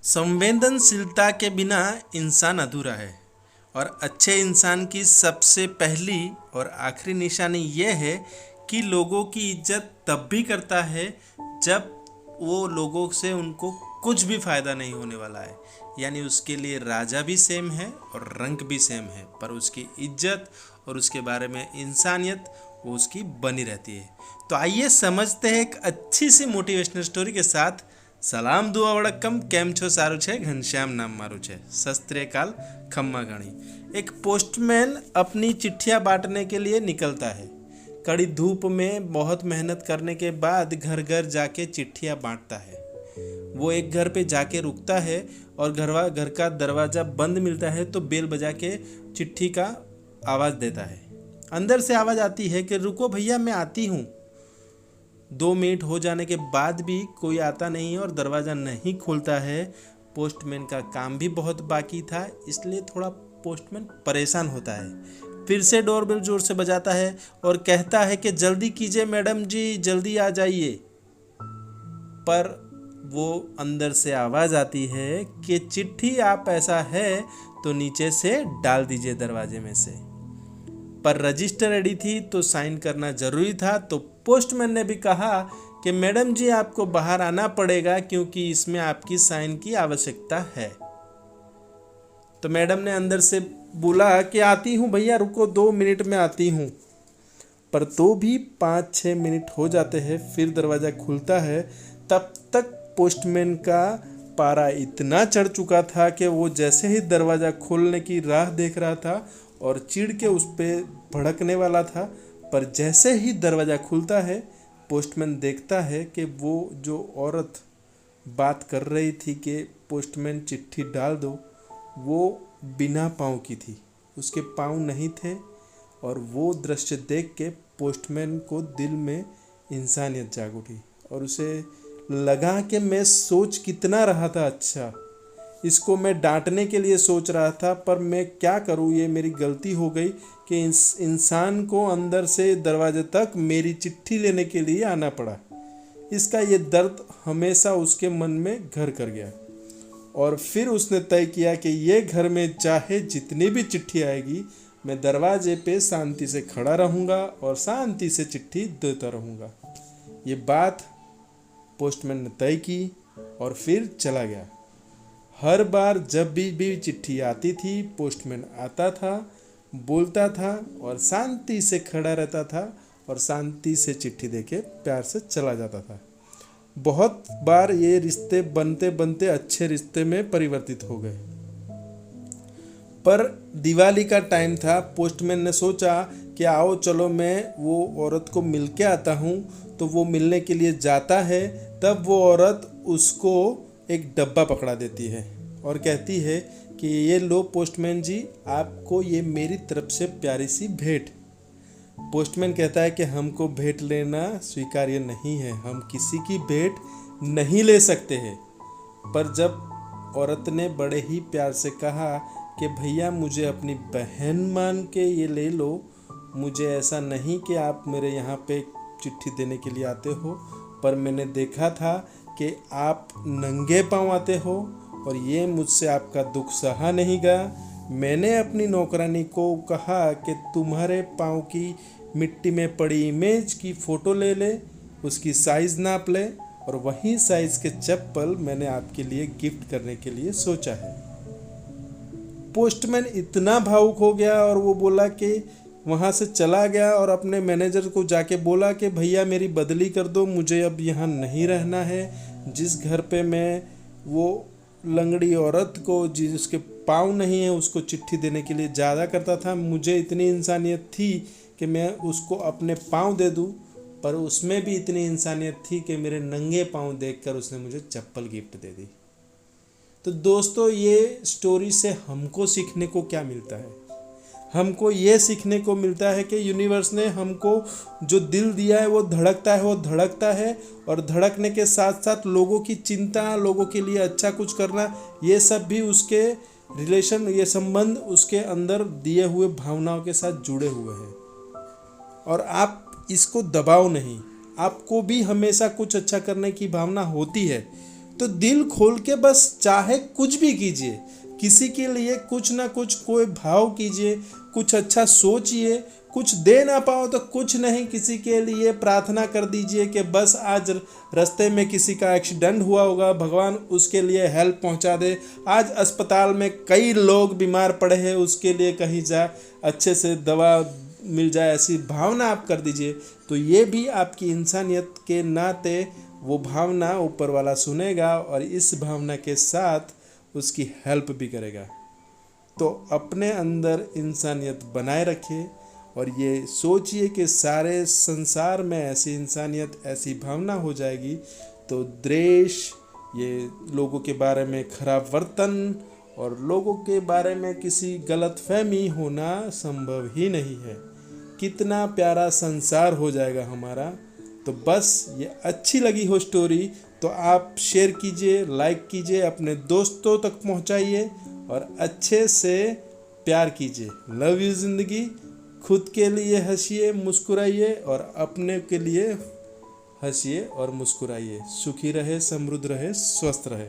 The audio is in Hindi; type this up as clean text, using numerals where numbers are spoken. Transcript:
संवेदनशीलता के बिना इंसान अधूरा है। और अच्छे इंसान की सबसे पहली और आखिरी निशानी यह है कि लोगों की इज्जत तब भी करता है जब वो लोगों से उनको कुछ भी फायदा नहीं होने वाला है। यानी उसके लिए राजा भी सेम है और रंक भी सेम है, पर उसकी इज्जत और उसके बारे में इंसानियत वो उसकी बनी रहती है। तो आइए समझते हैं एक अच्छी सी मोटिवेशनल स्टोरी के साथ। सलाम दुआ वड़क्कम, केम छो सारू छे, घनश्याम नाम मारू छे, सस्त्रेकाल खम्मा घणी। एक पोस्टमैन अपनी चिट्ठियां बांटने के लिए निकलता है। कड़ी धूप में बहुत मेहनत करने के बाद घर घर जाके चिट्ठियां बांटता है। वो एक घर पे जाके रुकता है और घर का दरवाज़ा बंद मिलता है तो बेल बजा के चिट्ठी का आवाज़ देता है। अंदर से आवाज़ आती है कि रुको भैया, मैं आती हूँ। 2 मिनट हो जाने के बाद भी कोई आता नहीं और दरवाज़ा नहीं खुलता है। पोस्टमैन का काम भी बहुत बाकी था, इसलिए थोड़ा पोस्टमैन परेशान होता है। फिर से डोरबेल जोर से बजाता है और कहता है कि जल्दी कीजिए मैडम जी, जल्दी आ जाइए। पर वो अंदर से आवाज़ आती है कि चिट्ठी आप ऐसा है तो नीचे से डाल दीजिए दरवाजे में से। पर रजिस्टर रेडी थी तो साइन करना ज़रूरी था, तो पोस्टमैन ने भी कहा कि मैडम जी आपको बाहर आना पड़ेगा क्योंकि इसमें आपकी साइन की आवश्यकता है। तो मैडम ने अंदर से बोला कि आती हूँ भैया, रुको 2 मिनट में आती हूँ। पर तो भी 5-6 मिनट हो जाते हैं, फिर दरवाज़ा खुलता है। तब तक पोस्टमैन का पारा इतना चढ़ चुका था कि वो जैसे ही दरवाज़ा खोलने की राह देख रहा था और चिढ़ के उस पर भड़कने वाला था। पर जैसे ही दरवाज़ा खुलता है, पोस्टमैन देखता है कि वो जो औरत बात कर रही थी कि पोस्टमैन चिट्ठी डाल दो, वो बिना पाँव की थी, उसके पाँव नहीं थे। और वो दृश्य देख के पोस्टमैन को दिल में इंसानियत जाग उठी और उसे लगा कि मैं सोच कितना रहा था, अच्छा इसको मैं डांटने के लिए सोच रहा था, पर मैं क्या करूँ, ये मेरी गलती हो गई कि इस इंसान को अंदर से दरवाजे तक मेरी चिट्ठी लेने के लिए आना पड़ा। इसका ये दर्द हमेशा उसके मन में घर कर गया और फिर उसने तय किया कि ये घर में चाहे जितनी भी चिट्ठी आएगी, मैं दरवाजे पे शांति से खड़ा रहूँगा और शांति से चिट्ठी देता रहूँगा। ये बात पोस्टमैन ने तय की और फिर चला गया। हर बार जब भी चिट्ठी आती थी, पोस्टमैन आता था, बोलता था और शांति से खड़ा रहता था और शांति से चिट्ठी देके प्यार से चला जाता था। बहुत बार ये रिश्ते बनते बनते अच्छे रिश्ते में परिवर्तित हो गए। पर दिवाली का टाइम था, पोस्टमैन ने सोचा कि आओ चलो मैं वो औरत को मिल के आता हूँ। तो वो मिलने के लिए जाता है, तब वो औरत उसको एक डब्बा पकड़ा देती है और कहती है कि ये लो पोस्टमैन जी, आपको ये मेरी तरफ से प्यारी सी भेंट। पोस्टमैन कहता है कि हमको भेंट लेना स्वीकार्य नहीं है, हम किसी की भेंट नहीं ले सकते हैं। पर जब औरत ने बड़े ही प्यार से कहा कि भैया मुझे अपनी बहन मान के ये ले लो, मुझे ऐसा नहीं कि आप मेरे यहाँ पे चिट्ठी देने के लिए आते हो, पर मैंने देखा था कि आप नंगे पाँव आते हो और ये मुझसे आपका दुख सहा नहीं गया। मैंने अपनी नौकरानी को कहा कि तुम्हारे पाँव की मिट्टी में पड़ी इमेज की फ़ोटो ले ले, उसकी साइज़ नाप ले और वही साइज़ के चप्पल मैंने आपके लिए गिफ्ट करने के लिए सोचा है। पोस्टमैन इतना भावुक हो गया और वो बोला कि वहाँ से चला गया और अपने मैनेजर को जाके बोला कि भैया मेरी बदली कर दो, मुझे अब यहाँ नहीं रहना है। जिस घर पे मैं वो लंगड़ी औरत को जिसके पाँव नहीं है उसको चिट्ठी देने के लिए ज़्यादा करता था, मुझे इतनी इंसानियत थी कि मैं उसको अपने पाँव दे दूँ, पर उसमें भी इतनी इंसानियत थी कि मेरे नंगे पाँव देखकर उसने मुझे चप्पल गिफ्ट दे दी। तो दोस्तों, ये स्टोरी से हमको सीखने को क्या मिलता है? हमको ये सीखने को मिलता है कि यूनिवर्स ने हमको जो दिल दिया है वो धड़कता है और धड़कने के साथ साथ लोगों की चिंता, लोगों के लिए अच्छा कुछ करना, ये सब भी उसके रिलेशन, ये संबंध उसके अंदर दिए हुए भावनाओं के साथ जुड़े हुए हैं। और आप इसको दबाओ नहीं, आपको भी हमेशा कुछ अच्छा करने की भावना होती है, तो दिल खोल के बस चाहे कुछ भी कीजिए, किसी के लिए कुछ ना कुछ कोई भाव कीजिए, कुछ अच्छा सोचिए, कुछ दे ना पाओ तो कुछ नहीं, किसी के लिए प्रार्थना कर दीजिए कि बस आज रास्ते में किसी का एक्सीडेंट हुआ होगा, भगवान उसके लिए हेल्प पहुंचा दे। आज अस्पताल में कई लोग बीमार पड़े हैं, उसके लिए कहीं जा अच्छे से दवा मिल जाए, ऐसी भावना आप कर दीजिए। तो ये भी आपकी इंसानियत के नाते वो भावना ऊपर वाला सुनेगा और इस भावना के साथ उसकी हेल्प भी करेगा। तो अपने अंदर इंसानियत बनाए रखिए और ये सोचिए कि सारे संसार में ऐसी इंसानियत, ऐसी भावना हो जाएगी तो द्वेष, ये लोगों के बारे में खराब वर्तन और लोगों के बारे में किसी गलतफहमी होना संभव ही नहीं है। कितना प्यारा संसार हो जाएगा हमारा। तो बस ये अच्छी लगी हो स्टोरी तो आप शेयर कीजिए, लाइक कीजिए, अपने दोस्तों तक पहुंचाइए और अच्छे से प्यार कीजिए। लव यू ज़िंदगी। खुद के लिए हंसिए, मुस्कुराइए और अपने के लिए हंसिए और मुस्कुराइए। सुखी रहे, समृद्ध रहे, स्वस्थ रहे।